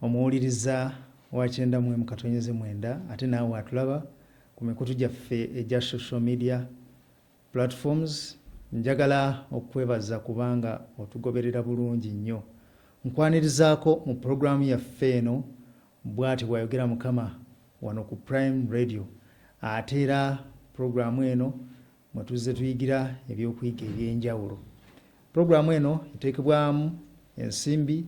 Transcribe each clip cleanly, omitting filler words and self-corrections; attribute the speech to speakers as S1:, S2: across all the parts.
S1: omuwuliriza wa 94.9 ate naawe atulaba ku mikutu gyaffe egya social media platforms. Njagala okwebaza kubanga otugoberera bulungi nnyo. Nkwanirizaako mu programu yaffe eno bw'ati bw'ayogera Mukama wano ku Prime Radio. Ate era programu eno mwe tuzze tuyigira ebyokuyiga eby'enjawulo. Programu eno eteekebwamu ensimbi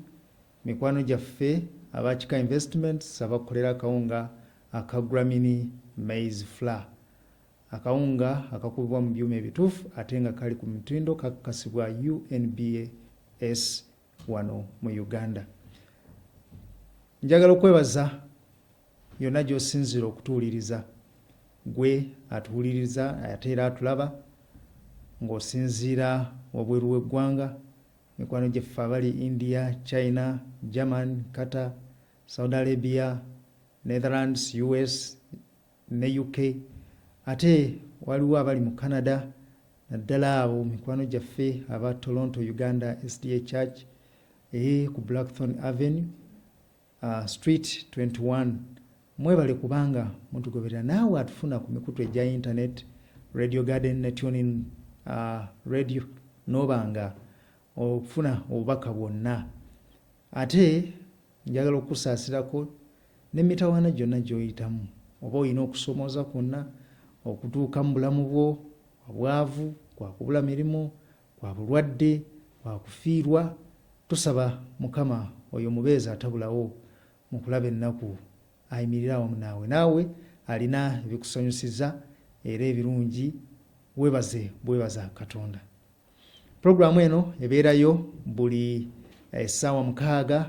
S1: mikwano gyaffe abakika investments abakolera akawunga aka Gramini maize flour. Akawunga akakubibwa mu byuma ebituufu ate nga kali ku mutindo kakakasibwa UNBAS wano mu Uganda. Njagala okwebaza yonna gy'osinzira okutuwuliriza. Gwe atuwuliriza ate era atulaba ng'osinziira wabweru w'eggwanga, mikwano gyaffe abali India, China, German, Qatar, Saudi Arabia, Netherlands, US ne UK. Ate waliwo abali mu Canada, naddala abo mikwano gyaffe aba Toronto, Uganda, SDA Church ku Blackthorn Avenue, Street 21. Mwebale kubanga mutugoberera. Naawe atufuna ku mikutu egya internet, Radio Garden, TuneIn Radio, nobanga okufuna obubaka bwonna. Ate njagala okusaasirako n'emitawaana gyonna gy'oyitamu, oba olina okusomooza kwonna okutuuka mu bulamu bwo, obwavu, kwa kubula mirimu, kwa bulwadde, kwa kufiirwa. Tusaba Mukama oyo mubeezi atabulawo mu kulaba ennaku ayimirira awamu naawe. Naawe alina ebikusanyusiza era ebirungi. Bwebaza Katonda. Programu eno ebeerayo buli essaawa 6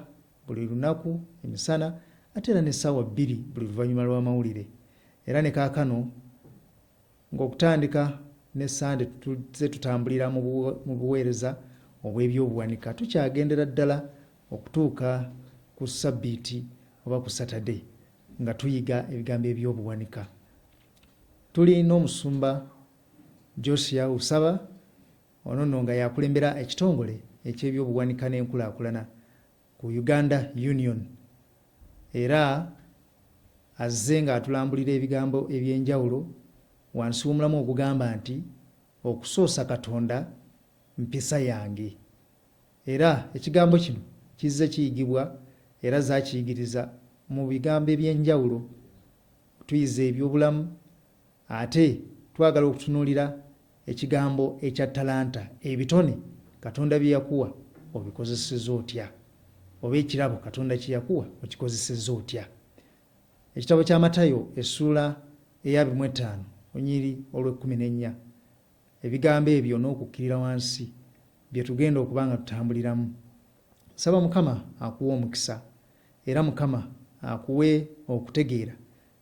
S1: buli lunaku emisana, ate era n'essaawa 2 buli luvannyuma lw'amawulire. Era ne kaakano ng'okutandika ne Sande tuzze tutambulira mu buweereza obw'ebyobuwanika. Tukyagendera ddala okutuuka ku Sabbiiti oba ku Saturday nga tuyiga ebigambo eby'obuwanika. Tuli n'omusumba Josia Usaba ono nno nga yakulembera ekitongole eky'ebyobuwanika n'enkulaakulana ku Uganda Union. Era azze nga atulambulira ebigambo eby'enjawulo wansi w'omulamu ogugamba nti okusoosa Katonda mpisa yange. Era ekigambo kino kizze kiyigibwa era zaakiyigiriza mu bigambo eby'enjawulo. Tuyize ebyobulamu ate twagala okutunuulira ekigambo ekya talanta, ebitone Katonda bye yakuwa obikozesezza otya, oba ekirabo Katonda kye yakuwa okikozesezza otya. Ekitabo kya Matayo essula eya 25 onyiri olw'14. Ebigambo ebyo n'okukkirira wansi bye tugenda okuba nga tutambuliramu. Saba Mukama akuwe omukisa era Mukama akuwe okutegeera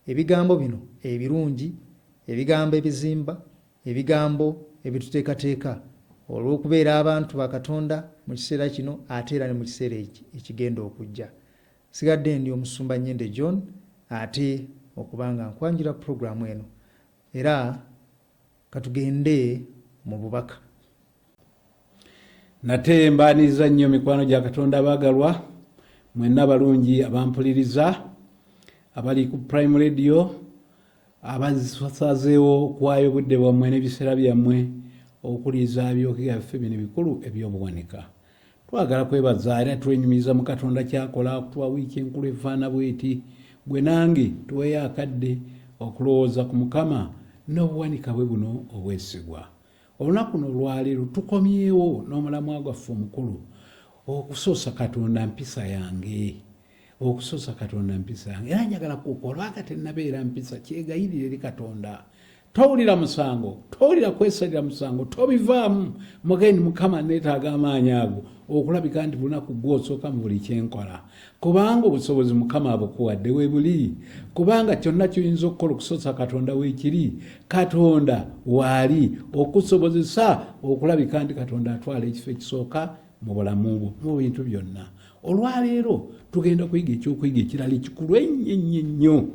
S1: ebigambo bino ebirungi, ebigambo ebizimba, ebigambo ebituteekateeka olw'okubeera abantu ba Katonda mu kiseera kino ate era ne mu kiseera ekigenda okujja. Sigadde ndi omusumba Nyende John ate okubanga nkwanjira programu eno. Era katugende mu bubaka.
S2: Nate mbaaniza nnyo mikwano gya Katonda abaagalwa, mwenna balungi abampuliriza abali ku Prime Radio, abasazeewo okwayo obudde bwammwe n'ebiseera byammwe okuliza ebyokuyiga byaffe bino bikulu eby'obuwanika. Twagala kwebaza era twenyumiza mu Katonda kyakola okutuwa wiiki enkulu efaana bw'eti. Gwe nange tuweeyo akadde okulowooza ku Mukama n'obuwanika bwe buno obwesigwa. Olunaku n'olwaleero tukomyewo n'omulamwa gwaffe omukulu, okusoosa Katonda mpisa yange. Okusoosa Katonda mpisa yange. Era njagala kukola wakati nabeera mpisa kyegayirire eri Katonda. Towulira musango, towulira kwesalira musango, tobivaamu. Mugende Mukama neetaaga amaanyi ago okulabika nti bunaku gw'osooka mu buli kyenkola. Kubanga obusobozi Mukama abukuwadde we buli. Kubanga kyonna kyoyinza okukola okusoosa Katonda weekiri. Katonda waali okusobozesa okulabika nti Katonda atwala ekifo ekisooka mu bulamu bwo mu bintu byonna. Olwaleero tugenda kuyiga ekyokuyiga ekirala ekikulu ennyo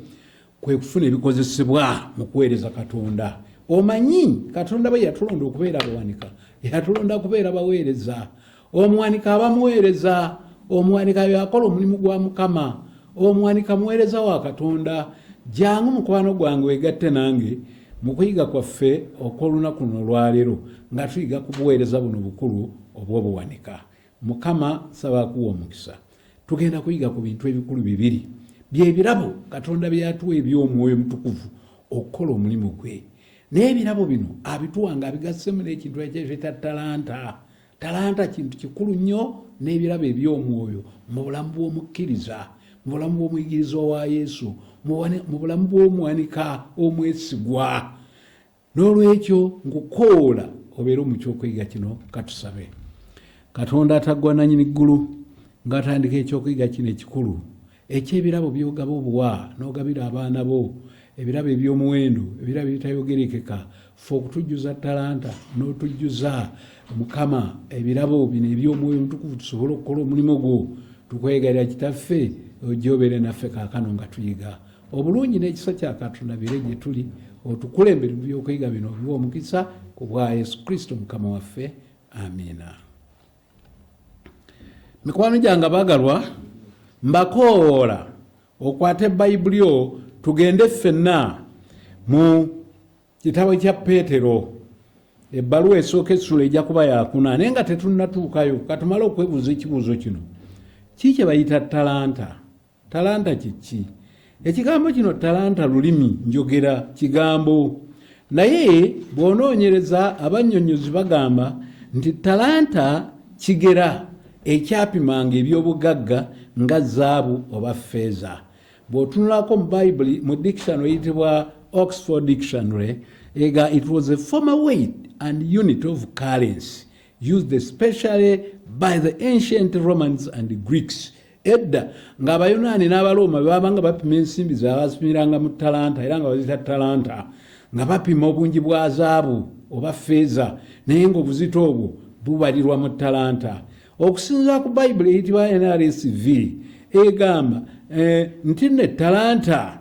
S2: kwe kufuna ebikozesebwa mu kuweereza Katonda. Omanyi Katonda bwe yatulonda okubeera abawanika, yatulonda kubeera baweereza. Omuwanika abamuweereza, omuwanika yakola omulimu gwa Mukama, omuwanika muweereza wa Katonda. Jangu mukwano gwange wegatte nange mu kuyiga kwaffe okw'olunaku luno olwaleero nga tuyiga ku buweereza buno bukulu obw'obuwanika. Mukama saba akuwa omukisa. Tugenda kuyiga ku bintu ebikulu bibiri byebirabo Katonda byatuwa eby'Omwoyo Mutukuvu okukola omulimu gwe. N'ebirabo bino abituwanga abigassemu n'ekintu ekyayita talanta. Talanta kintu kikulu nnyo n'ebirabo eby'Omwoyo mu bulamu bw'omukkiriza, mu bulamu bw'omuyigiriza wa Yesu, mu bulamu bw'omuwanika omwesigwa. N'olwekyo nkukoola obeere mu ky'okwiga kino. Katusabe. Katonda ataggwa nannyini ggulu ng'atandika ekyokuyiga kino ekikulu eky'ebirabo by'ogaba obuwa n'ogabira abaana bo, ebirabo eby'omuwendo, ebirabo ebitayogerekeka, ffe okutujjuza talanta n'otujjuza Mukama ebirabo bino eby'Omwoyo Mutukuvu tusobole okukola omulimu gwo. Tukwegalira Kitaffe ojje obeere naffe kaakano nga tuyiga. Obulungi n'ekisa kya Katonda bire gye tuli, otukulembere mu by'okuyiga bino obiwa omukisa ku bwa Yesu Kristo Mukama waffe. Amiina. Mikwano gyange abagalwa, mbakoola okwata Bayibuli yo tugende ffenna mu kitabo kya Peetero. Ebbaluwa esooka essula ejja kuba yakuna naye nga tetunnatuukayo. Katumale okwebuuza ekibuuzo kino. Ki kye bayita talanta? Talanta kiki? Ekigambo kino talanta lulimi njogera kigambo, naye bw'onoonyereza abannyonnyozi bagamba nti talanta kigera ekyapimanga eby'obugagga nga zaabu oba ffeeza. Bw'otunulako mu Bayibuli mu dictionary eyitibwa Oxford Dictionary, it was a former weight and unit of currency used especially by the ancient Romans and Greeks. Edda ng'Abayonaani n'Abaroma babanga bapima ensimbi zaabasimiranga mu talanta era nga bazita talanta, nga bapima obungi bwa zaabu oba ffeeza, naye ng'obuzito obwo bubalirwa mu talanta. Okusinziira ku Bayibuli eyitibwa NRSV egamba nti ne talanta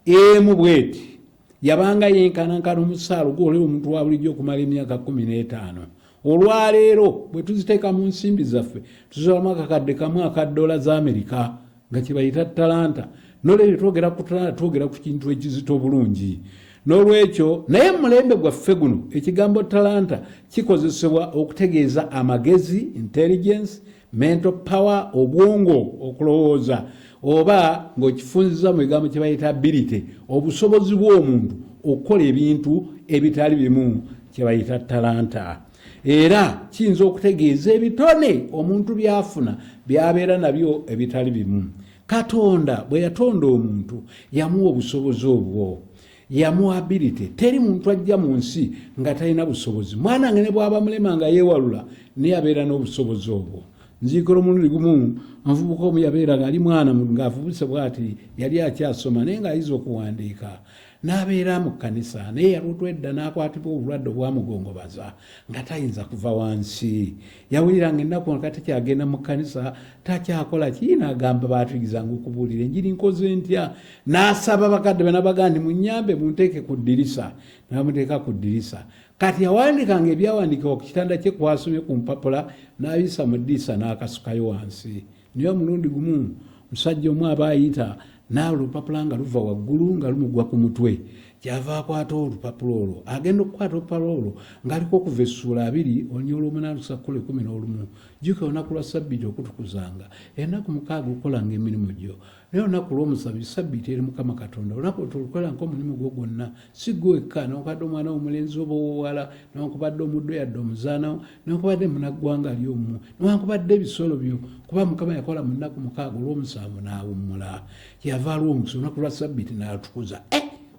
S2: emu bweti yabanga yenkanankana omusaala gw'oli omuntu wa bulijjo okumala emyaka 15. Olwaleero bwe tuziteeka mu nsimbi zaffe tuzolamu akakadde kamu aka dola za Amerika nga kibayita talanta. N'olwekyo twogera ku talanta twogera ku kintu ekizito bulungi. N'olwekyo naye mu mulembe gwaffe guno ekigambo talanta kikozesebwa okutegeeza amagezi, intelligence, mental power, obwongo okulowooza, oba ng'okifunziza mu bigambo kye bayita ability, obusobozi bw'omuntu okukola ebintu ebitali bimu kye bayita talanta. Era kiyinza okutegeeza ebitone omuntu byafuna byabeera nabyo ebitali bimu. Katonda bwe yatonda omuntu yamuwa obusobozi obwo, yamuwa ability. Teri muntu ajja mu nsi nga talina busobozi. Mwana wange ne bw'aba mulema nga yeewalula naye abeera n'obusobozi obwo. Nziikira omulundi gumu omuvubuka omu yabeera ng'ali mwana ng'avubuse bw'ati, yali akyasoma naye ng'ayiza okuwandiika, n'abeera mu kkanisa naye yalutwa edda n'akwatibwa obulwadde obwamugongobaza nga tayinza kuva wansi. Yawuliranga ennaku nga takyagenda mu kkanisa, takyakola ki, n'agamba baatuyigizanga okubuulira enjiri nkoze ntya. N'asaba bakadde be n'abagamba nti munnyambe munteeke ku ddirisa, n'amuteeka ku ddirisa. Kati yawandiikanga ebyawandiikibwa ku kitanda kye kwasomye ku mpapula n'abisa mu ddirisa n'akasukayo wansi. Naye omulundi gumu musajja omu aba ayita naawe olupapula nga luva waggulu nga lumugwa ku mutwe, kyava akwata olupapula olwo. Agenda okukwata olupapula olwo ng'aliko okuva essuula 2 Olunyolo 8:11. Jjuuka olunaku lwa Ssabbiiti okutukuzanga, ennaku 6 okolanga emirimu gyo, naye olunaku lw'omusanvu Ssabbiiti eri Mukama Katonda. Olunaku otulukola nk'omulimu gwo gwonna, si gwe wekka, newankubadde omwana w'omulenzi oba ow'obuwala, newankubadde omuddo yadde omuzaanawo, newankubadde munaggwanga ali omu, newankubadde ebisolo byo, kuba Mukama yakola mu nnaku 6, olw'omusanvu n'awummula. Kyeyava alw'omusa olunaku lwa Ssabbiiti n'atukuza.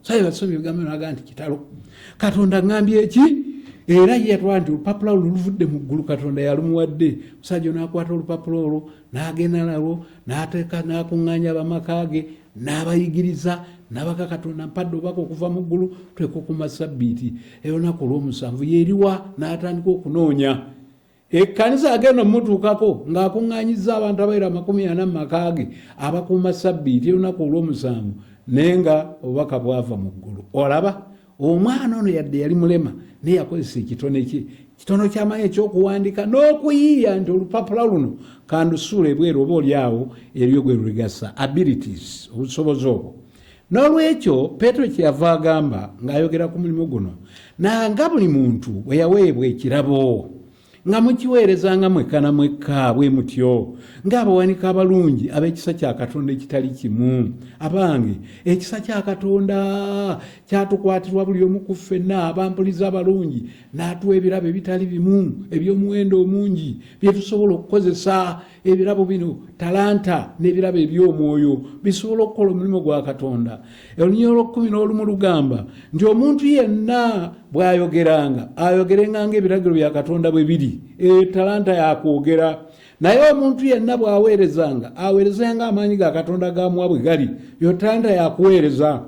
S2: Sayo basomye ebigambo n'agamba nti kitalo. Katonda ngambye eki? Era ye yatwala nti olupapula olwo luvudde mu ggulu, Katonda yalumuwadde. Musajja n'akwata olupapula olwo n'agenda nalwo n'ateeka n'akuŋŋaanya abamaka ge n'abayigiriza n'abaka Katonda mpadde obubaka okuva mu ggulu twekukuma Ssabbiiti. Olunaku olw'omusanvu yeeriwa n'atandika okunoonya. Ekkanisa agenda omutuukako ng'akuŋŋaanyizza abantu abayira 40 mu maka ge abakuuma Ssabbiiti olunaku olw'omusanvu, naye nga obubaka bwava mu ggulu. Olaba omwana ono yadde yali mulema naye yakozesa kitono ky'amaanyi ekyokuwandiika n'okuyiiya nti olupapula luno kandusuula ebweru oba oliawo eryo gwe luligasa abilities obusobozi obwo. N'olwekyo Petero kyeyava agamba ng'ayogera ku mulimu guno nga buli muntu bwe yaweebwa ekirabo nga mukiweerezanga mwekka na mwekka bwe mutyo ng'abawanika abalungi ab'ekisa kya Katonda ekitali kimu. Abange, ekisa kya Katonda kyatukwatirwa buli omu ku ffenna abampuliza abalungi n'atuwa ebirabo ebitali bimu eby'omuwendo omungi bye tusobola okukozesa. Ebirabo bino talanta n'ebirabo eby'omwoyo bisobola okukola omulimu gwa Katonda. Olunyiriri olw'okumi lugamba nti omuntu yenna bw'ayogeranga ayogerenga ng'ebiragiro bya Katonda bwe biri. Talanta yakwogera. Naye omuntu yenna bw'aweerezanga aweerezanga amaanyi ga Katonda gamuwa bwe gali. Yo talanta yakuweereza.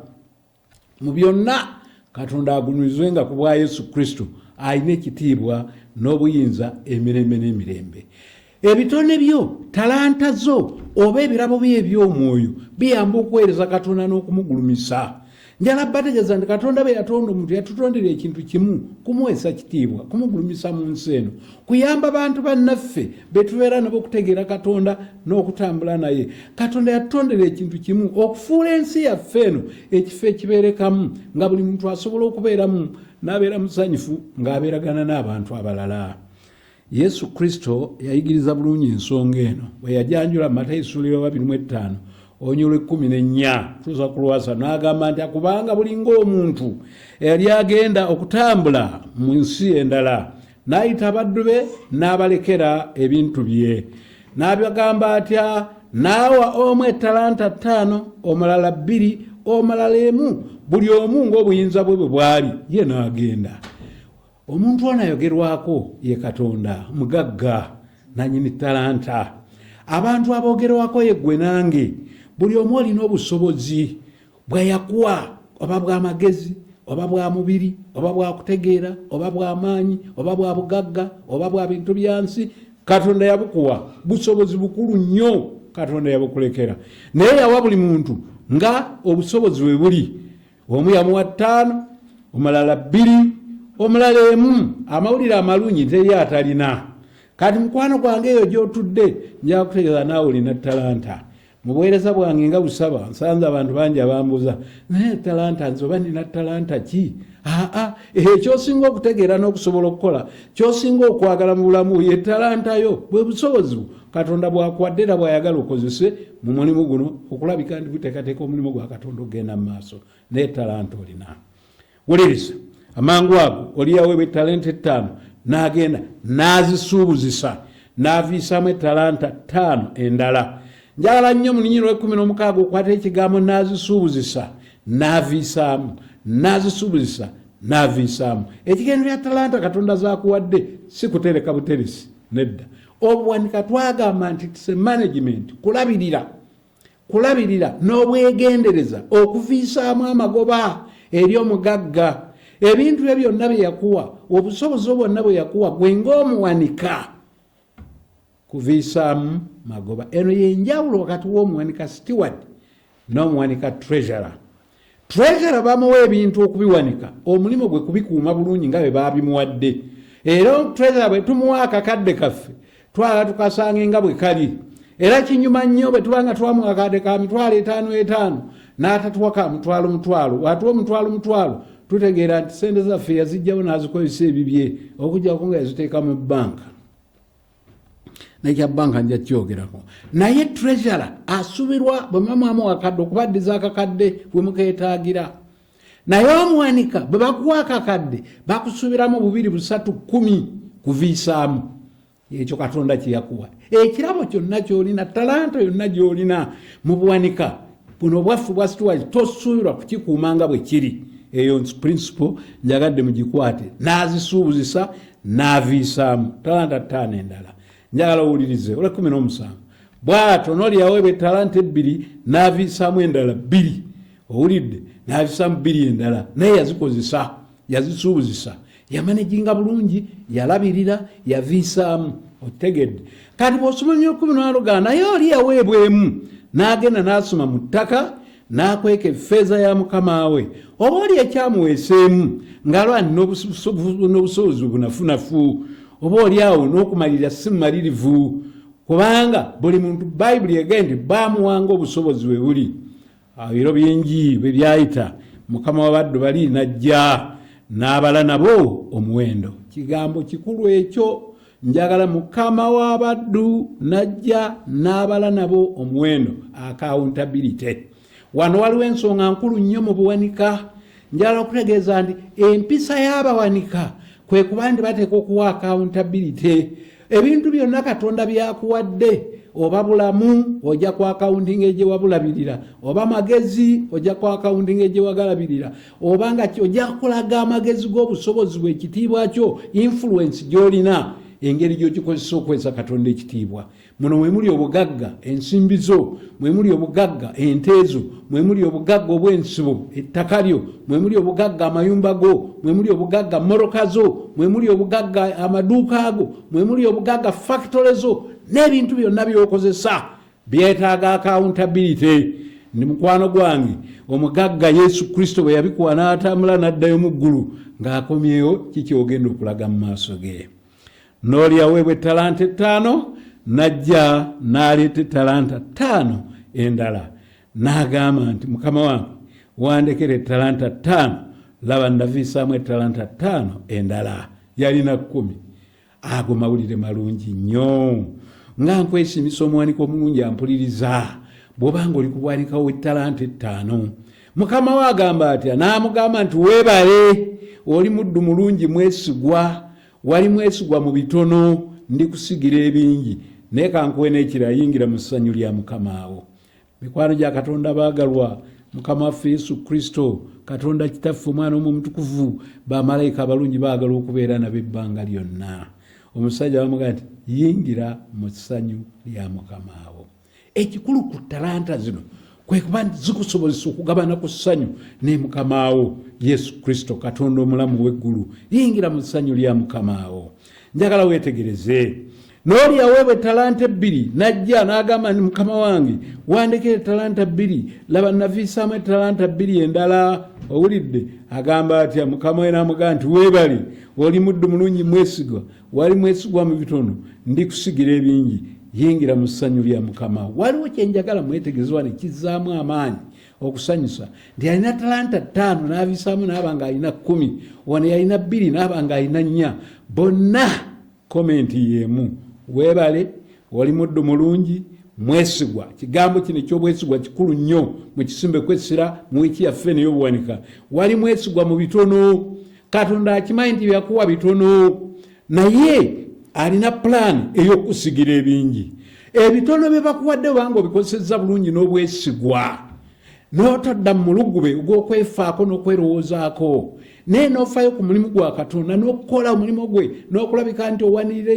S2: Mu byonna Katonda agunyuzwenga ku bwa Yesu Kristo alina ekitiibwa n'obuyinza emirembe n'emirembe. Ebitone byo talanta zo oba ebirabo bye eby'omwoyo biyamba okuweereza Katonda n'okumugulumisa. Njala bategeeza nti Katonda bwe yatonda omuntu yatutondera ekintu kimu kumuweesa kitiibwa kumugulumisa mu nsi eno kuyamba abantu bannaffe be tubeera nabo okutegeera Katonda n'okutambula naye. Katonda yatutondera ekintu kimu okufuula ensi yaffe eno ekifo ekibeerekamu nga buli muntu asobola okubeeramu n'abeera musanyufu ng'abeeragana n'abantu abalala. Yesu Kristo yayigiriza bulungi ensonga eno bwe yajanjula Matayo 25 onyolo 14 tuza kulwasa n'agamba nti akubanga buli ng'omuntu eyali agenda okutambula mu nsi endala n'ayita abaddu be n'abalekera ebintu bye n'abagamba atya n'awa omu ettalanta 5 omulala 2 omulala 1 buli omu ng'obuyinza bwe bwali ye n'agenda. Omuntu ono ayogerwako ye Katonda mugagga nanyini talanta. Abantu aboogerwako ye gwe nange buli omu olina obusobozi bwe yakuwa oba bw'amagezi oba bwa mubiri oba bwa kutegeera oba bw'amaanyi oba bwa bugagga oba bwa bintu byansi. Katonda yabukuwa busobozi bukulu nnyo. Katonda yabukulekera naye yawa buli muntu nga obusobozi bwe buli. Omu yamuwa 5 omulala 2 omulala 1. Amawulire amalungi teri atalina. Kati mukwano gwange eyo gy'otudde nja kutegeeza naawe olina talanta. Mu buweereza bwange nga busaba nsanze abantu bangi abambuza naye talanta nze oba nina talanta ki? Ekyosinga okutegeera n'okusobola okukola kyosinga okwagala mu bulamu ye talanta yo bwe busobozi Katonda bw'akuwadde era bw'ayagala okozese mu mulimu guno okulabika nti buteekateeka omulimu gwa Katonda ogenda mu maaso naye talanta olina. Wuliriza amangu ago oli yaweebwa ettalenta 5 n'agenda n'azisuubuzisa n'aviisaamu ettalanta 5 endala. Njagala nnyo mu lunyiriri lw'16 okwata ekigambo n'azisuubuzisa n'aviisaamu n'azisuubuzisa n'aviisaamu. Ekigendero kya talanta Katonda z'akuwadde si kutereka buteresi nedda. Obuwanika twagamba nti it's a management kulabirira n'obwegendereza okuviisaamu amagoba eri omugagga. Ebintu bye byonna bye yakuwa obusobozi bwonna bwe yakuwa gwe ng'omuwanika kuviisaamu magoba. Eno yenjawulo wakati w'omuwanika steward n'omuwanika treasurer. Treasurer bamuwa ebintu okubiwanika omulimu gwe kubikuuma bulungi nga bwe baabimuwadde. Era treasurer bwe tumuwa akakadde kaffe twala tukasange nga bwe kali. Era kinyuma nnyo bwe tubanga twamuwa akakadde ka 5,500 n'atatuwa ka 1,000 watuwa 1,000 tutegeera nti sente zaffe yazijjawo n'azikozesa ebibye okujjako nga yaziteeka mu bbanka. Nekya bbanka nja kyogerako. Naye treasurer asubirwa bwe mwamuwa akadde okubaddiza akakadde bwe mukeetaagira. Naye omuwanika bwe bakuwa akakadde bakusubiramu 2, 3, 10 kuviisaamu. Ekyo Katonda kye yakuwa. Ekirabo kyonna ky'olina talanta yonna gy'olina mu buwanika buno bwaffe bwa steward tosuubirwa kukikuumanga bwe kiri. Eyo principle njagadde mugikwate n'azisuubuzisa n'aviisaamu talanta 5 endala. Njagala owulirize olwa 17 bw'atyo n'oli yaweebwa talanta 2 n'aviisaamu endala 2. Owulidde n'aviisaamu 2 endala naye yazikozesa yazisuubuzisa yamanaginga bulungi yalabirira yaviisaamu. Otegedde kati bw'osoma nnyo 18 naye oli yaweebwa emu n'agenda n'asoma mu ttaka n'akweka effeeza ya mukama we oba oli ekyamuweeseemu ng'alwani n'obusobozi bunafunafu oba oli awo n'okumalirira si mumalirivu kubanga buli muntu bayibuli egende baamuwanga obusobozi we buli. Biro bingi bwe byayita mukama w'abaddu bali n'ajja n'abala nabo omuwendo. Kigambo kikulu ekyo. Njagala mukama w'abaddu n'ajja n'abala nabo omuwendo, accountability. Wano waliwo ensonga nkulu nnyo mu buwanika. Njagala okutegeeza nti empisa y'abawanika kwe kuba nti bateeka okuwa accountability. Ebintu byonna Katonda byakuwadde, oba bulamu ojja ku accounting gye wabulabirira, oba magezi ojja ku accounting gye wagalabirira, oba nga ojja kulaga amagezi g'obusobozi bwe ekitiibwa kyo, influence gy'olina, engeri gy'okikozesa okwesa Katonda ekitiibwa. Muno mwe muli obugagga, ensimbi zo, mwe muli obugagga, ente zo, mwe muli obugagga obw'ensibo, ettaka lyo, mwe muli obugagga amayumba go, mwe muli obugagga mmoroka zo, mwe muli obugagga amaduuka go, mwe muli obugagga factory zo, n'ebintu byonna by'okozesa byetaaga accountability. Ndi mukwano gwange omugagga Yesu Kristo bwe yabikuwa n'atambula n'addayo mu ggulu ng'akomyewo kiki ogenda okulaga mu maaso ge. N'oli aweebwa ettalanta 5 n'ajja n'aleeta ettalanta 5 endala n'agamba nti mukama wange wandekera ettalanta 5, laba naviisaamu ettalanta 5 endala. Yalina 10. Ago mawulire malungi nnyo nga nkwesimisa omuwanika omulungi ampuliriza. Bw'obanga oli ku bwanika w'ettalanta 5 mukama we agamba atya? N'amugamba nti weebale, oli muddu mulungi mwesigwa, wali mwesigwa mu bitono, ndikusigira ebingi, naye kankuwe n'ekirala, yingira mu ssanyu lya mukama wo. Mikwano gya Katonda baagalwa, mukama waffe Yesu Kristo, Katonda kitaffe, omwana omutukuvu, bamalayika abalungi baagala okubeera nabo ebbanga lyonna. Omusajja bamugamba nti yingira mu ssanyu lya mukama wo. Ekikulu ku ttalanta zino kwe kuba nti zikusobozesa okugabana ku ssanyu ne mukama wo Yesu Kristo, Katonda omulamu w'eggulu. Yingira mu ssanyu lya mukama wo. Njagala weetegereze. N'oli aweebwa ettalanta 2 n'ajja n'agamba nti mukama wange wandekera ettalanta 2, laba naviisaamu ettalanta 2 endala. Owulidde? Agamba atya? Mukama we n'amugamba nti weebale, oli muddu mulungi mwesigwa, wali mwesigwa mu bitono, ndikusigira ebingi, yingira mu ssanyu lya mukama. Waliwo kye njagala mwetegerezebwa ne kizzaamu amaanyi okusanyusa nti alina talanta 5 n'avisaamu n'aba ng'alina 10, wano yalina 2 n'aba ng'alina 4, bonna komenti y'emu: weebale, oli muddu mulungi mwesigwa. Kigambo kino eky'obwesigwa kikulu nnyo mu kisimbe kwessira mu wiiki yaffe n'ey'obuwanika. Wali mwesigwa mu bitono. Katonda akimanyi nti byakuwa bitono, naye alina pulaani ey'okusigira ebingi. Ebitono bye bakuwadde obanga obikozesezza bulungi n'obwesigwa, n'otodda mu mulugube ogw'okwefaako n'okwerowoozaako, naye n'ofaayo ku mulimu gwa Katonda n'okukola omulimu gwe, n'okulabika nti owanirira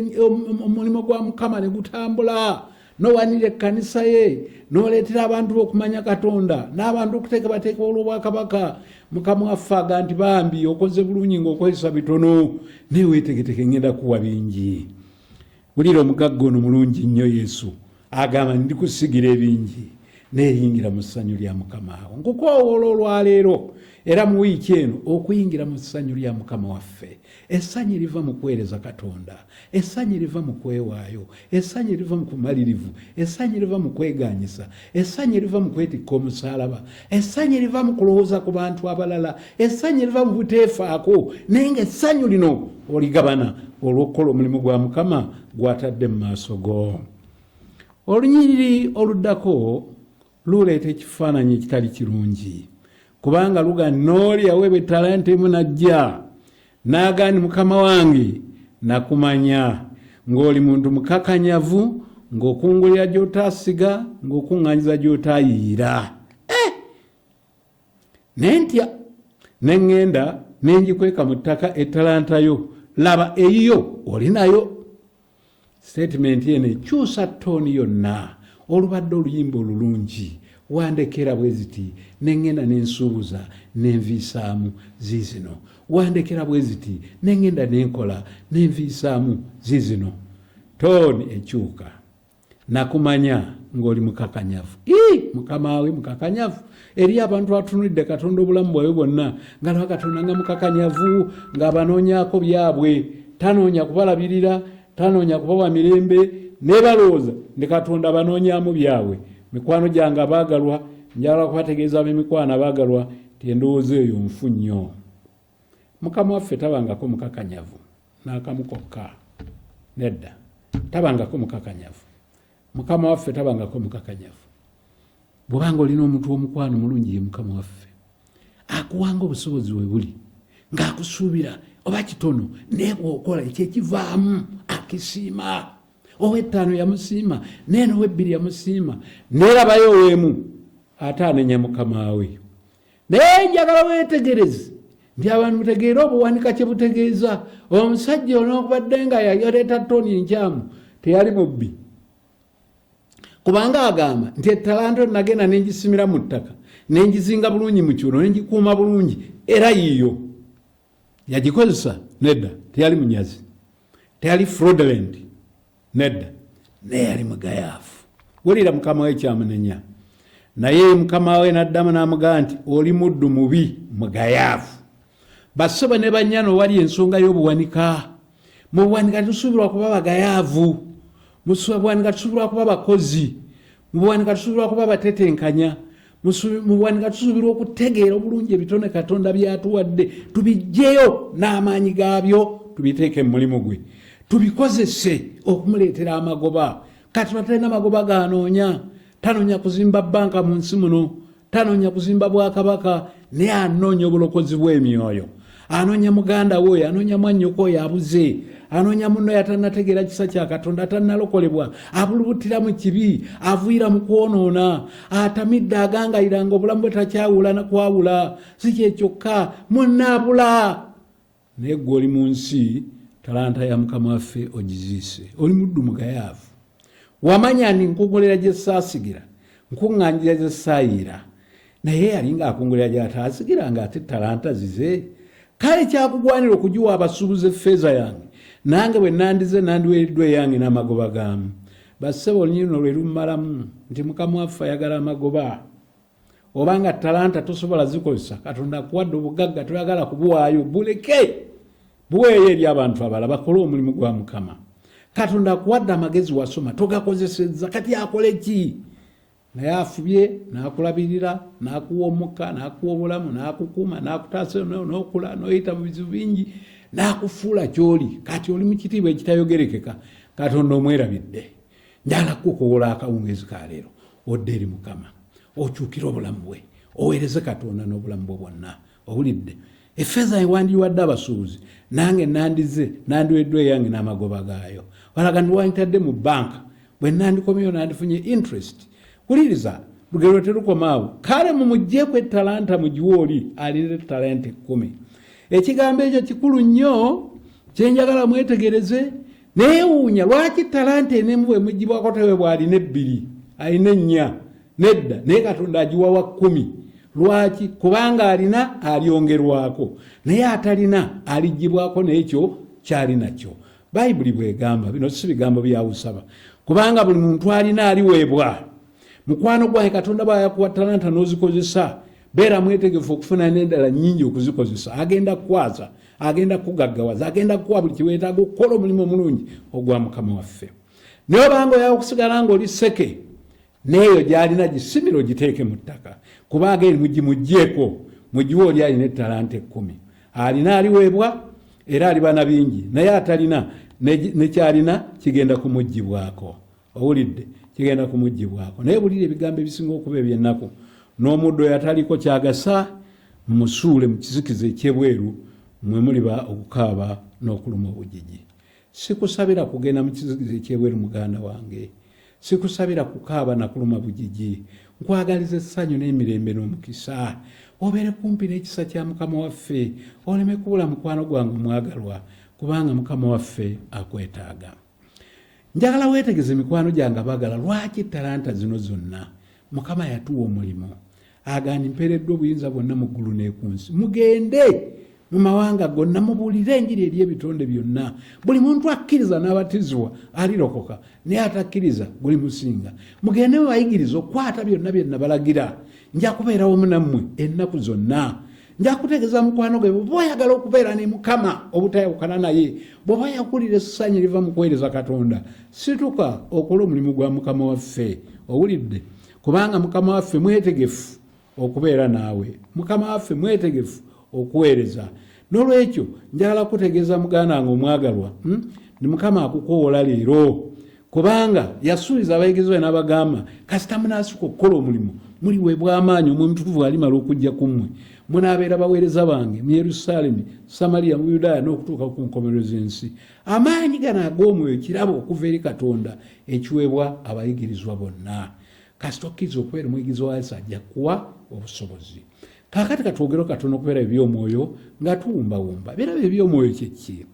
S2: omulimu gwa Mukama ne gutambula, n'owanirira ekkanisa ye, n'oleetera abantu okumanya Katonda, n'abantu okuteekabateeka olw'obwakabaka. Mukama waffe aga nti bambi okoze bulungi ng'okozesa bitono, naye weetegeteke ngenda kuwa bingi. Wulira omugagga ono mulungi nnyo Yesu, agamba ndikusigira ebingi, neeyingira mu ssanyu lya Mukama wo. Nkukoowoola olwaleero era mu wiiki eno okuyingira mu ssanyu lya Mukama waffe. Essanyu eriva mu kuweereza Katonda, essanyu eriva mu kwewaayo, essanyu eriva mu kumalirivu, essanyu eriva mu kwegaanyisa, essanyu eriva mu kwetikka omusaalaba, essanyu eriva mu kulowooza ku bantu abalala, essanyu eriva mu buteefaako, naye ng'essanyu lino oligabana olw'okukola omulimu gwa Mukama gw'atadde mu maaso go. Olunyiriri oluddako luleeta ekifaananyi ekitali kirungi, kubanga luga n'oli aweebwa ettalanta emu n'ajja n'agamba nti mukama wange nakumanya ng'oli muntu mukakanyavu, ng'okungulira gy'otaasiga, ng'okuŋŋanyiza gy'otaayiira. Ne ntya ne ŋŋenda ne ngikweka mu ttaka ettalanta yo, laba eyiyo olinayo. Statement eno ekyusa ttooni yonna. Olubadde oluyimba olulungi, wandekera bwe ziti, neŋŋenda n'ensuubuza n'enviisaamu ziizino, wandekera bwe ziti, neŋŋenda n'enkola n'enviisaamu ziizino. Tooni ekyuka. nakumanya ng'oli mukakanyavu. Mukama we mukakanyavu eri abantu atunulidde Katonda obulamu bwawe bwonna nga Katonda nga mukakanyavu ng'abanoonyaako byabwe, tanoonya kubalabirira, tanoonya kubawa mirembe, nebalowooza ndi Katonda abanoonyaamu byabwe. Mikwano gyange abaagalwa, njagala kubategeeza ab'emikwano abaagalwa ti endowooza eyo nfu nnyo. Mukama waffe tabangako mukakanyavu n'akamu kokka, nedda, tabangako mukakanyavu. Mukama waffe tabangako mukakanyavu. Bw'obanga olina omuntu w'omukwano mulungi ye Mukama waffe, akuwanga obusobozi we buli, ng'akusuubira oba kitono naye bw'okola ekyekivaamu akisiima. Ow'ettaano yamusiima, neeno ow'ebbiri yamusiima, neerabayo ow'emu ate anenya Mukama we. Naye njagala weetegereze nti abantu mutegeere obuwanika kye butegeeza. Omusajja onookubadde nga yaleeta ttoni enkyamu teyali mubbi, kubanga agamba nti ettalanta nagenda nengisimira mu ttaka nengizinga bulungi mu kyuno nengikuuma bulungi era yiyo yagikozesa. Nedda, teyali munyazi, teyali fraudulent, nedda, naye yali mugayaafu. Wulira Mukama we kyamunenya. Naye Mukama we n'addamu n'amugamba nti oli muddu mubi mugayaafu. Bassebo ne bannyano wali ensonga y'obuwanika. Mu buwanika tusuubirwa kuba bagayaavu, mu buwanika tusuubirwa kuba bakozi, mu buwanika tusuubirwa kuba batetenkanya, mu buwanika tusuubirwa okutegeera obulungi ebitone Katonda byatuwadde, tubiggyeyo n'amaanyi gaabyo tubiteeke mu mulimu gwe, tubikozese okumuleetera amagoba. Katonda talina magoba ganoonya, tanoonya kuzimba bbanka mu nsi muno, tanoonya kuzimba bwakabaka, naye anoonya obulokozi bw'emyoyo. Anoonya muganda we, anoonya mwannyoko oyo abuze, anoonya munno yatannategeera kisa kya Katonda, atannalokolebwa, abulubutira mu kibi, avuira mu kwonoona, atamidde agangayira ng'obulamu bwe takyawula na kwawula. Si kye kyokka, munnaabula. Naye ggwe oli mu nsi, talanta ya Mukama waffe ogiziise, oli muddu mugayaavu. Wamanya nti nkungulira gye saasigira, nkuŋŋanjira gye saayiira, naye yali ng'akungulira gy'ataasigira ng'ate talanta zize. Kale kyakugwanira okugiwa abasuubuzi effeeza yange, nange bwe nandize nandiweereddwa eyange n'amagoba gaamu. Bassebo olunyiri luno lwe lumalamu nti Mukama waffe ayagala amagoba. Obanga talanta tosobola zikozesa, Katonda akuwadde obugagga toyagala kubuwaayo, buleke buweeyo eri abantu abalala bakole omulimu gwa Mukama. Katonda akuwadde amagezi wasoma togakozesezza, kati akole ki? Naye afubye n'akulabirira, n'akuwa omukka, n'akuwa obulamu, n'akukuuma, n'akutaasa n'okula, n'oyita mu bizibu bingi, n'akufuula ky'oli. Kati oli mu kitiibwa ekitayogerekeka. Katonda omwerabidde. Njagala kukowola akawungeezi ka leero, odde eri Mukama, okyukire obulamu bwe, oweereze Katonda n'obulamu bwe bwonna. Owulidde? Effeeza ewandiwadde abasuubuzi, nange nandiweddwa eyange n'amagoba gaayo. Walaga ndiwantadde mu bbanka, bwe nandikomyeyo nandifunye interest. Wuliriza, lugero terukomaawo. Kale mumuggyeeko ettalanta mugiwe oli alina ettalanta 10. Ekigambo ekyo kikulu nnyo, kyenjagala mwetegereze. Neewuunya lwaki talanta enemu bwe mugibwako tewe bw'alina 2, alina 4, nedda, naye Katonda agiwawa 10. Lwaki? Kubanga alina alyongerwako, naye atalina aligibwako n'ekyo kyali nakyo. Bayibuli bwegamba, bino si bigambo bya busaba, kubanga buli muntu alina aliweebwa. Mukwano gwange Katonda bw'ayakuwa talanta n'ozikozesa, beera mwetegefu okufuna n'endala nnyingi okuzikozesa. Agenda kukwaza, agenda kugaggawaza, agenda kukuwa buli kiweetaaga okukola omulimu omulungi ogwa Mukama waffe. Naye obanga oyawo okusigala ng'oli sseke, n'eyo gy'alina gisimire ogiteeke mu ttaka, kubanga eri mugimuggyeko, mugiwe oli alina ettalanta 10. Alina aliweebwa era aliba na bingi, naye atalina nekyalina kigenda kumuggyibwako. Owulidde? Kigenda kumuggyibwako. Naye bulira ebigambo ebisinga okuba eby'ennaku. N'omuddo yataliko kyagasa, mumusuule mu kizikiza ekyebweru, mwe muliba okukaaba n'okuluma obujiji. Sikusabira kugenda mu kizikiza ekyebweru muganda wange. Sikusabira kukaaba na kuluma bujiji. Nkwagaliza essanyu n'emirembe n'omukisa. Obeere kumpi n'ekisa kya Mukama waffe, oleme kubula mukwano gwange omwagalwa, kubanga Mukama waffe akwetaaga. Njagala weetegeze mikwano gyange abaagala, lwaki talanta zino zonna Mukama yatuwa omulimu. Agani mpeereddwa obuyinza bwonna mu ggulu ne ku nsi. Mugende mu mawanga gonna mubuulire enjiri eri ebitonde byonna. Buli muntu akkiriza n'abatizibwa alirokoka, naye atakkiriza guli musinga. Mugende mubayigiriza okukwata byonna bye nabalagira. Nja kubeera wamu nammwe ennaku zonna. Nja kutegeeza mukwano gwe bw'oba oyagala okubeera ne Mukama obutayawukana naye, bw'oba yakulira essanyu liva mu kuweereza Katonda, situka okola omulimu gwa Mukama waffe. Owulidde? Kubanga Mukama waffe mwetegefu okubeera naawe. Mukama waffe mwetegefu okuweereza. N'olwekyo njagala kutegeeza muganda wange omwagalwa, ni Mukama akukoola leero, kubanga yasuubiza abayigirizwa n'abagamba kasita munaasituka okukola omulimu muliweebwa amaanyi Omwomutukuvu alimala okujja ku mmwe. Munaabeera baweereza bange mu Yerusaalemi, Samaliya, mu Yudaaya n'okutuuka ku nkomerero z'ensi. Amaanyi gano ag'omwoyo kirabo okuva eri Katonda ekiweebwa abayigirizwa bonna. Kasita okkiriza okubeera omuyigiriza wa Yesu ajja kuwa obusobozi. Kaakati katwogere katono okubeera eby'omwoyo nga tuwumbawumba. Birabo eby'omwoyo kye ki?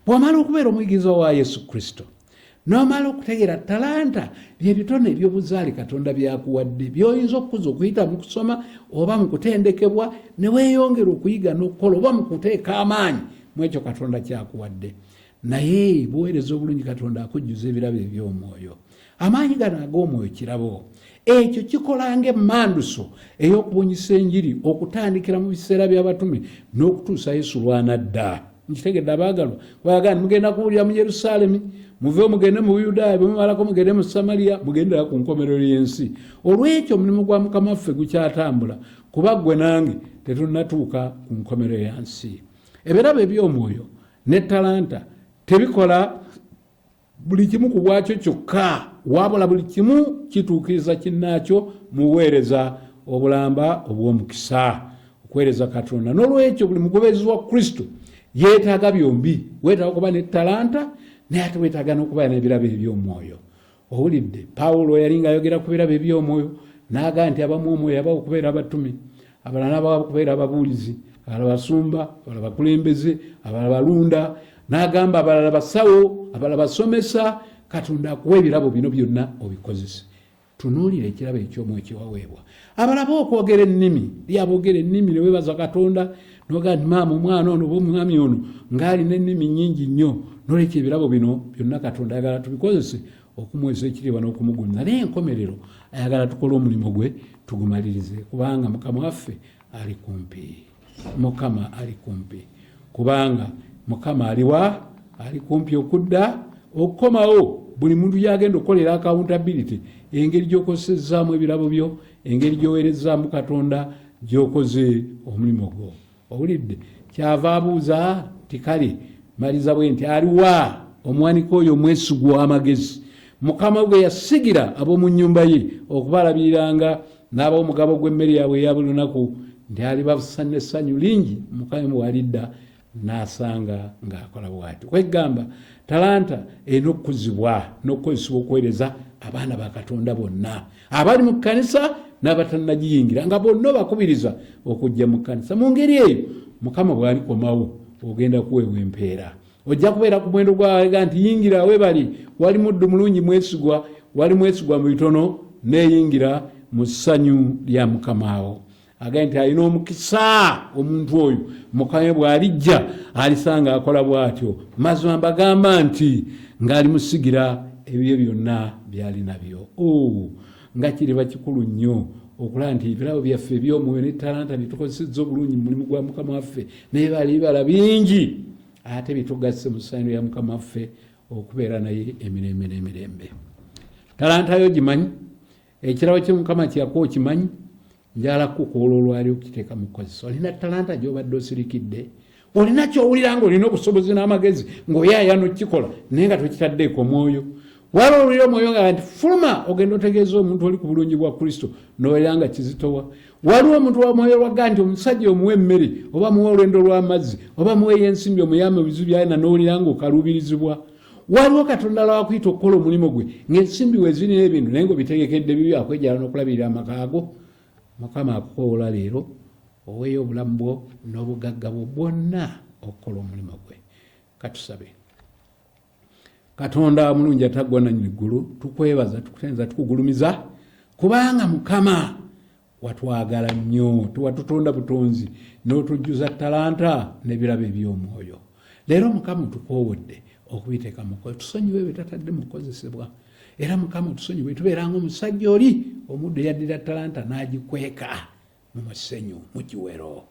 S2: Bw'omala okubeera omuyigiriza wa Yesu Kristo, n'omala okutegeera talanta by'ebitone eby'obuzaale Katonda byakuwadde by'oyinza okukuza okuyita mu kusoma oba mu kutendekebwa, ne weeyongera okuyiga n'okukola oba mu kuteeka amaanyi mu ekyo Katonda kyakuwadde. Naye buweereza obulungi Katonda akujjuza ebirabo eby'omwoyo. Amaanyi gano ag'omwoyo kirabo. Ekyo kikola ng'emmanduso ey'okubunyisa enjiri okutandikira mu biseera by'abatume n'okutuusa Yesu lw'anadda. Nkitegedde abaagalwa, bw'ayagala mugenda kuwulira mu Yerusaalemi, muve mugende mu Buyudaaya, bwe mumalako mugende mu Samaliya, mugendera ku nkomerero y'ensi. Olw'ekyo omulimu gwa Mukama waffe gukyatambula, kuba ggwe nange tetunnatuuka ku nkomerero y'ensi. Ebirabo eby'omwoyo ne talanta tebikola buli kimu ku bwakyo kyokka, wabula buli kimu kituukiriza kinnaakyo mu buweereza obulamba obw'omukisa, okuweereza Katonda. N'olwekyo buli mugoberezi wa Kristo yeetaaga byombi. Weetaaga okuba ne talanta, naye ate weetaaga n'okuba n'ebirabo eby'omwoyo. Owulidde? Pawulo yali ng'ayogera ku birabo eby'omwoyo n'agamba nti abamu omwoyo yabawa okubeera abatume, abalala n'abawa okubeera ababuulizi, abalala basumba, abalala bakulembeze, abalala balunda, n'agamba abalala basawo, abalala basomesa. Katonda akuwa ebirabo bino byonna obikozese. Tunuulira ekirabo eky'omwoyo kye waweebwa. Abalaba okwogera ennimi, lyaboogera ennimi ne weebaza Katonda, n'ogamba nti maama omwana ono oba omwami ono ng'alina ennimi nnyingi nnyo. N'olwekyo ebirabo bino byonna Katonda ayagala tubikozese okumuweesa ekitiibwa n'okumugunya. Naye enkomerero ayagala tukole omulimu gwe tugumalirize, kubanga Mukama waffe ali kumpi. Mukama ali kumpi. Kubanga Mukama aliwa? Ali kumpi okudda okukomawo. Buli muntu yagenda okukolera accountability engeri gy'okozesezaamu ebirabo byo, engeri gy'oweerezaamu Katonda, gy'okoze omulimu gwo. Owulidde? Kyava abuuza nti kale maliza bwe nti aliwa omuwanika oyo omwesigwa w'amagezi, Mukama gwe yasigira ab'omu nnyumba ye okubalabiriranga n'ab'omugabo gw'emmere yaabwe eya buli lunaku, nti alibabusa essanyu lingi Mukama bw'alidda n'asanga ng'akola bw'atyo. Kwegamba talanta erina okukuzibwa n'okukozesebwa okuweereza abaana ba Katonda bonna abali mu kkanisa n'abatannagiyingira, nga bonna bakubiriza okujja mu kkanisa. Mu ngeri eyo Mukama bw'alikomawo ogenda kuweebwa empeera. Ojja kubeera ku mwendo gw'awaga nti yingira we bali, wali muddu mulungi mwesigwa, wali mwesigwa mu bitono, neeyingira mu ssanyu lya Mukama wo. Agaye nti alina omukisa omuntu oyo, Mukama bw'alijja alisanga akola bw'atyo. Mazima mbagamba nti ng'alimusigira ebyo byonna by'ali nabyo. Nga kiriba kikulu nnyo okulaba nti ebirabo byaffe eby'omwoyo ne talanta bitukozesezza obulungi mu mulimu gwa Mukama waffe, n'ebibala bingi ate bitugasse mu ssanyu lya Mukama waffe okubeera naye emirembe n'emirembe. Talanta yo gimanyi, ekirabo kye Mukama kyakuwa okimanyi, njala kukoola olwali okiteeka mu kukozesa. Olina talanta gy'obadde osirikidde, olina ky'owulira ng'olina obusobozi n'amagezi ng'oyaaya n'okikola naye nga tokitaddeeko mwoyo. Waliwo owulira omwoyo nga nti fuluma ogenda otegeeza omuntu oli ku bulungi bwa Kristo n'owulira nga kizitowa. Waliwo omuntu wamwoyo lwaga nti omusajja omuwa emmere oba muwa olwendo lw'amazzi oba muweeyo ensimbi omuyambe ebizibu byalina n'owulira ng'okaluubirizibwa. Waliwo Katonda lwakuyita okukola omulimu gwe ng'ensimbi we zirina ebintu naye ng'obitegekedde bibi akwejala n'okulabirira amakaago. Mukama akukoola leero oweeyo obulamu bwo n'obugagga bwo bwonna okukola omulimu gwe. Katusabe. Katonda mulungi ataggwa nannyini ggulu, tukwebaza, tukutenza, tukugulumiza kubanga Mukama watwagala nnyo, tewatutonda butonzi n'otujjuza talanta n'ebirabo eby'omwoyo. Leero Mukama tukoowodde okubiteeka mu kkola, tusonyiwe bwe tatadde mu kukozesebwa. Era Mukama tusonyiwe tubeeranga omusajja oli omuddu eyaddira talanta n'agikweka mu musenyu mu kiwero.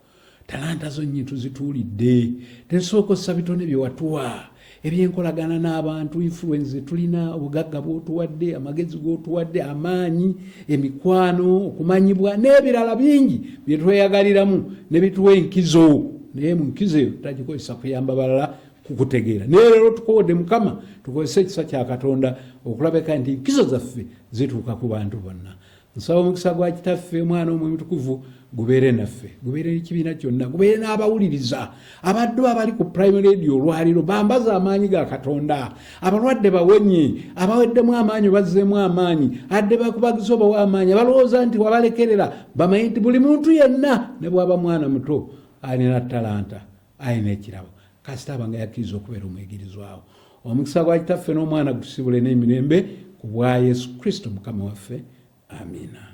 S2: Talanta zo nnyini tuzituulidde, tesooka ossa bitone bye watuwa, ebyenkolagana n'abantu, influence tulina, obugagga bw'otuwadde, amagezi g'otuwadde, amaanyi, emikwano, okumanyibwa n'ebirala bingi bye tweyagaliramu ne bituwa enkizo. Naye mu nkizo eyo tagikozesa kuyamba balala kukutegeera. Naye leero tukoowodde Mukama tukozese ekisa kya Katonda okulabeka nti enkizo zaffe zituuka ku bantu bonna. Nsaba omukisa gwa Kitaffe Mwana Omwoyo Mutukuvu gubeere naffe, gubeere n'ekibiina kyonna, gubeere n'abawuliriza, abaddu abali ku Primary Radio olwaliro bambaza amaanyi ga Katonda, abalwadde bawonye, abaweddemu amaanyi bazzeemu amaanyi, adde bakubagiza obawa amaanyi, abalowooza nti wabalekerera bamanyi nti buli muntu yenna ne bw'aba mwana muto alina talanta, alina ekirabo. Kasita aba nga yakkiriza okubeera omwegirizwawo. Omukisa gwa Kitaffe n'Omwana gutusibule n'emirembe ku bwa Yesu Kristo Mukama waffe. Amina.